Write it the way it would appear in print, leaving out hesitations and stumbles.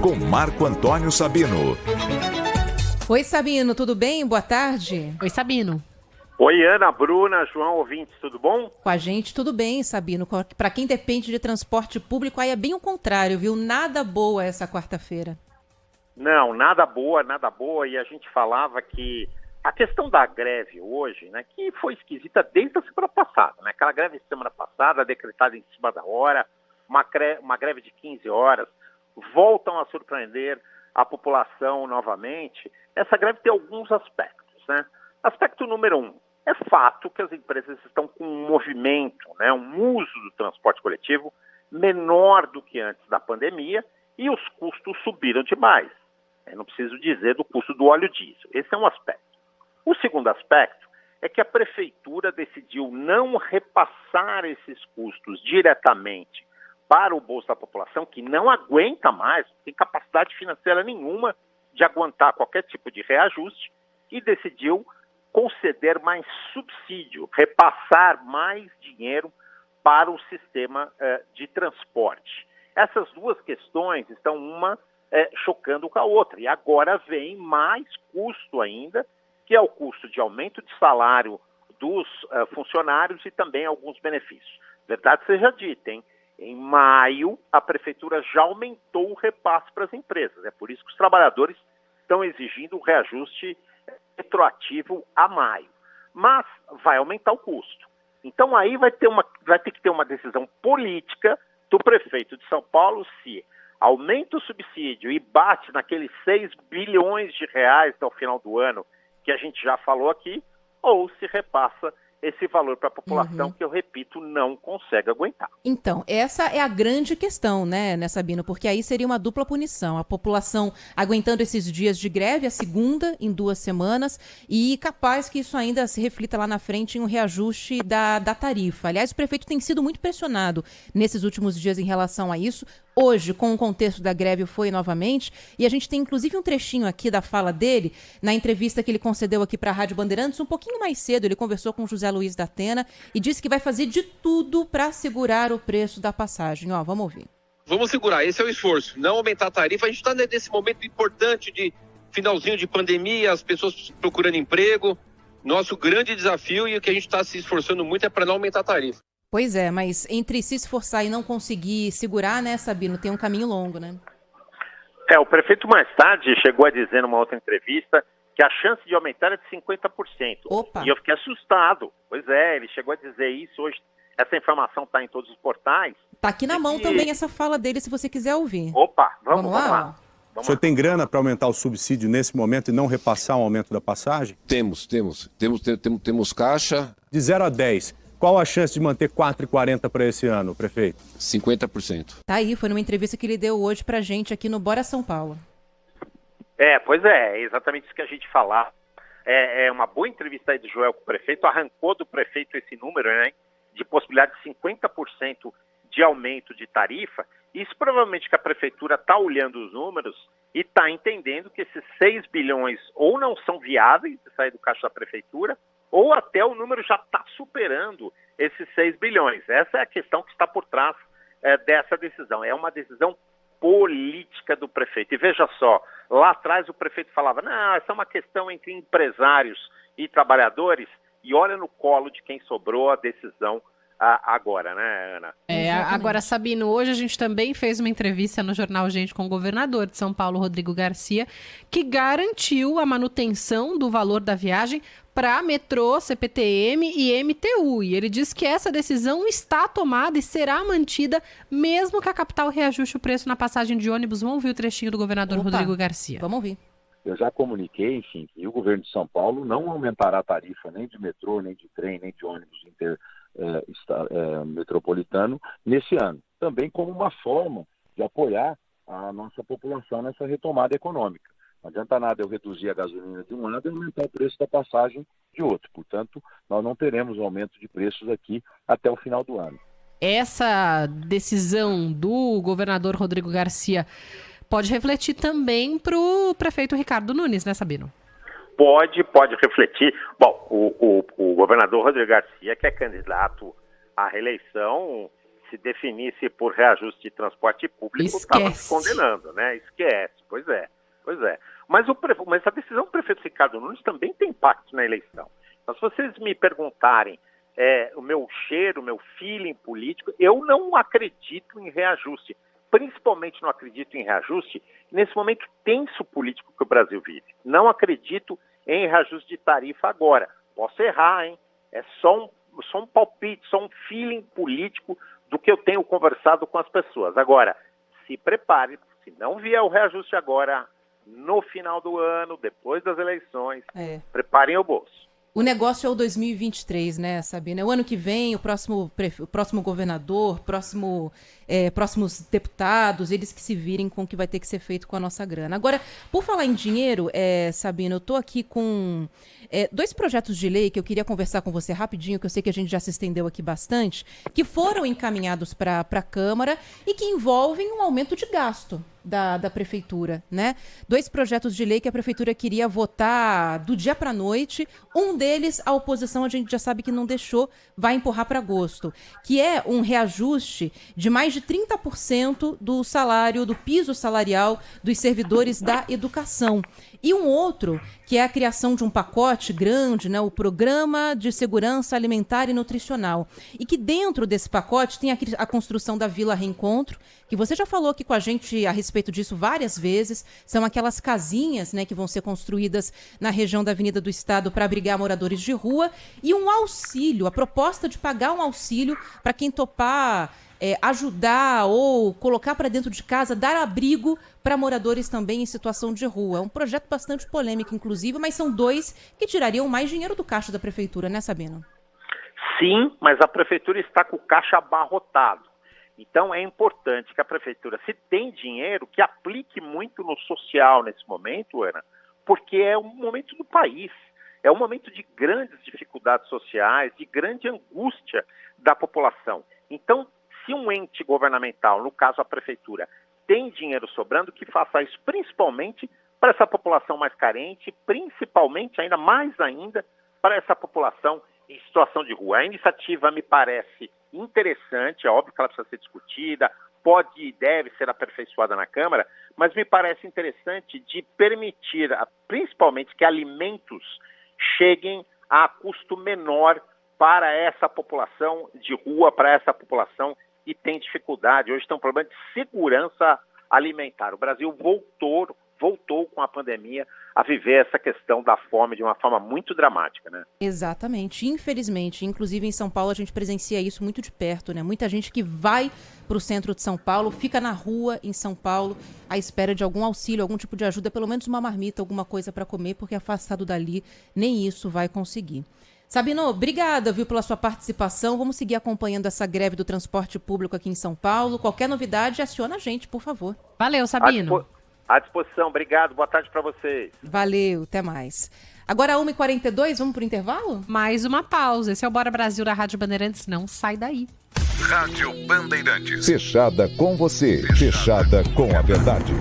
Com Marco Antônio Sabino. Oi, Sabino, tudo bem? Boa tarde. Oi, Sabino. Oi, Ana, Bruna, João, ouvintes, tudo bom? Com a gente, tudo bem, Sabino. Para quem depende de transporte público, aí é bem o contrário, viu? Nada boa essa quarta-feira. Não, nada boa, e a gente falava que a questão da greve hoje, né, que foi esquisita desde a semana passada, né? Aquela greve de semana passada, decretada em cima da hora, uma greve de 15 horas, voltam a surpreender a população novamente. Essa greve tem alguns aspectos, né? Aspecto número 1, é fato que as empresas estão com um movimento, né, um uso do transporte coletivo menor do que antes da pandemia e os custos subiram demais. Eu não preciso dizer do custo do óleo diesel. Esse é um aspecto. O segundo aspecto é que a prefeitura decidiu não repassar esses custos diretamente para o bolso da população, que não aguenta mais, não tem capacidade financeira nenhuma de aguentar qualquer tipo de reajuste, e decidiu conceder mais subsídio, repassar mais dinheiro para o sistema de transporte. Essas duas questões estão uma chocando com a outra, e agora vem mais custo ainda, que é o custo de aumento de salário dos funcionários e também alguns benefícios. Verdade seja dita, hein? Em maio, a prefeitura já aumentou o repasse para as empresas. É por isso que os trabalhadores estão exigindo o reajuste retroativo a maio. Mas vai aumentar o custo. Então aí vai ter que ter uma decisão política do prefeito de São Paulo se aumenta o subsídio e bate naqueles 6 bilhões de reais até o final do ano, que a gente já falou aqui, ou se repassa esse valor para a população, que eu repito, não consegue aguentar. Então, essa é a grande questão, né, Sabino? Porque aí seria uma dupla punição. A população aguentando esses dias de greve, a segunda em 2 semanas, e capaz que isso ainda se reflita lá na frente em um reajuste da tarifa. Aliás, o prefeito tem sido muito pressionado nesses últimos dias em relação a isso. Hoje, com o contexto da greve, foi novamente, e a gente tem inclusive um trechinho aqui da fala dele, na entrevista que ele concedeu aqui para a Rádio Bandeirantes, um pouquinho mais cedo. Ele conversou com o José Luiz da Atena e disse que vai fazer de tudo para segurar o preço da passagem. Ó, vamos ouvir. Vamos segurar, esse é o esforço, não aumentar a tarifa. A gente está nesse momento importante de finalzinho de pandemia, as pessoas procurando emprego. Nosso grande desafio e o que a gente está se esforçando muito é para não aumentar a tarifa. Pois é, mas entre se esforçar e não conseguir segurar, né, Sabino, tem um caminho longo, né? O prefeito mais tarde chegou a dizer numa outra entrevista que a chance de aumentar é de 50%. Opa. E eu fiquei assustado. Pois é, ele chegou a dizer isso hoje. Essa informação está em todos os portais. Tá aqui na mão também essa fala dele, se você quiser ouvir. Opa, vamos lá. O senhor tem grana para aumentar o subsídio nesse momento e não repassar o aumento da passagem? Temos caixa. De 0 a 10, qual a chance de manter 4,40 para esse ano, prefeito? 50%. Tá aí, foi numa entrevista que ele deu hoje pra gente aqui no Bora São Paulo. Pois é exatamente isso que a gente falava. É uma boa entrevista aí do Joel com o prefeito, arrancou do prefeito esse número, né, de possibilidade de 50% de aumento de tarifa. Isso provavelmente que a prefeitura está olhando os números e está entendendo que esses 6 bilhões ou não são viáveis de sair do caixa da prefeitura, ou até o número já está superando esses 6 bilhões. Essa é a questão que está por trás dessa decisão. É uma decisão política do prefeito. E veja só, lá atrás o prefeito falava, não, essa é uma questão entre empresários e trabalhadores, e olha no colo de quem sobrou a decisão agora, né, Ana? Agora, Sabino, hoje a gente também fez uma entrevista no Jornal Gente com o governador de São Paulo, Rodrigo Garcia, que garantiu a manutenção do valor da viagem para metrô, CPTM e MTU. E ele diz que essa decisão está tomada e será mantida mesmo que a capital reajuste o preço na passagem de ônibus. Vamos ouvir o trechinho do governador Rodrigo Garcia. Vamos ouvir. Eu já comuniquei, enfim, que o governo de São Paulo não aumentará a tarifa nem de metrô, nem de trem, nem de ônibus metropolitano nesse ano. Também como uma forma de apoiar a nossa população nessa retomada econômica. Não adianta nada eu reduzir a gasolina de um lado e aumentar o preço da passagem de outro. Portanto, nós não teremos aumento de preços aqui até o final do ano. Essa decisão do governador Rodrigo Garcia pode refletir também para o prefeito Ricardo Nunes, né, Sabino? Pode refletir. Bom, o governador Rodrigo Garcia, que é candidato à reeleição, se definisse por reajuste de transporte público, estava se condenando, né? Esquece, pois é. Mas a decisão do prefeito Ricardo Nunes também tem impacto na eleição. Então, se vocês me perguntarem o meu cheiro, o meu feeling político, eu não acredito em reajuste. Principalmente não acredito em reajuste nesse momento tenso político que o Brasil vive. Não acredito em reajuste de tarifa agora. Posso errar, hein? É só um palpite, só um feeling político do que eu tenho conversado com as pessoas. Agora, se prepare, se não vier o reajuste agora, no final do ano, depois das eleições, preparem o bolso. O negócio é o 2023, né, Sabina? O ano que vem, o próximo governador, próximos deputados, eles que se virem com o que vai ter que ser feito com a nossa grana. Agora, por falar em dinheiro, Sabina, eu tô aqui com 2 projetos de lei que eu queria conversar com você rapidinho, que eu sei que a gente já se estendeu aqui bastante, que foram encaminhados para a Câmara e que envolvem um aumento de gasto da Prefeitura, né? 2 projetos de lei que a Prefeitura queria votar do dia para a noite. Um deles, a oposição, a gente já sabe que não deixou, vai empurrar para agosto, que é um reajuste de mais de 30% do salário, do piso salarial dos servidores da educação. E um outro, que é a criação de um pacote grande, né, o Programa de Segurança Alimentar e Nutricional. E que dentro desse pacote tem a construção da Vila Reencontro, que você já falou aqui com a gente a respeito disso várias vezes. São aquelas casinhas, né, que vão ser construídas na região da Avenida do Estado para abrigar moradores de rua. E um auxílio, a proposta de pagar um auxílio para quem topar ajudar ou colocar para dentro de casa, dar abrigo para moradores também em situação de rua. É um projeto bastante polêmico, inclusive, mas são 2 que tirariam mais dinheiro do caixa da Prefeitura, né, Sabino? Sim, mas a Prefeitura está com o caixa abarrotado. Então é importante que a Prefeitura, se tem dinheiro, que aplique muito no social nesse momento, Ana, porque é um momento do país. É um momento de grandes dificuldades sociais, de grande angústia da população. Então, se um ente governamental, no caso a Prefeitura, tem dinheiro sobrando, que faça isso principalmente para essa população mais carente, principalmente, ainda ainda, para essa população em situação de rua. A iniciativa me parece interessante, é óbvio que ela precisa ser discutida, pode e deve ser aperfeiçoada na Câmara, mas me parece interessante de permitir, principalmente, que alimentos cheguem a custo menor para essa população de rua, para essa população que tem dificuldade. Hoje tem um problema de segurança alimentar. O Brasil voltou com a pandemia a viver essa questão da fome de uma forma muito dramática, né? Exatamente, infelizmente. Inclusive em São Paulo a gente presencia isso muito de perto, né? Muita gente que vai para o centro de São Paulo, fica na rua em São Paulo à espera de algum auxílio, algum tipo de ajuda, pelo menos uma marmita, alguma coisa para comer, porque afastado dali nem isso vai conseguir. Sabino, obrigada, viu, pela sua participação. Vamos seguir acompanhando essa greve do transporte público aqui em São Paulo. Qualquer novidade, aciona a gente, por favor. Valeu, Sabino. À disposição. Obrigado. Boa tarde para vocês. Valeu, até mais. Agora, 1h42, vamos pro intervalo? Mais uma pausa. Esse é o Bora Brasil da Rádio Bandeirantes. Não sai daí. Rádio Bandeirantes. Fechada com você. Fechada com a verdade.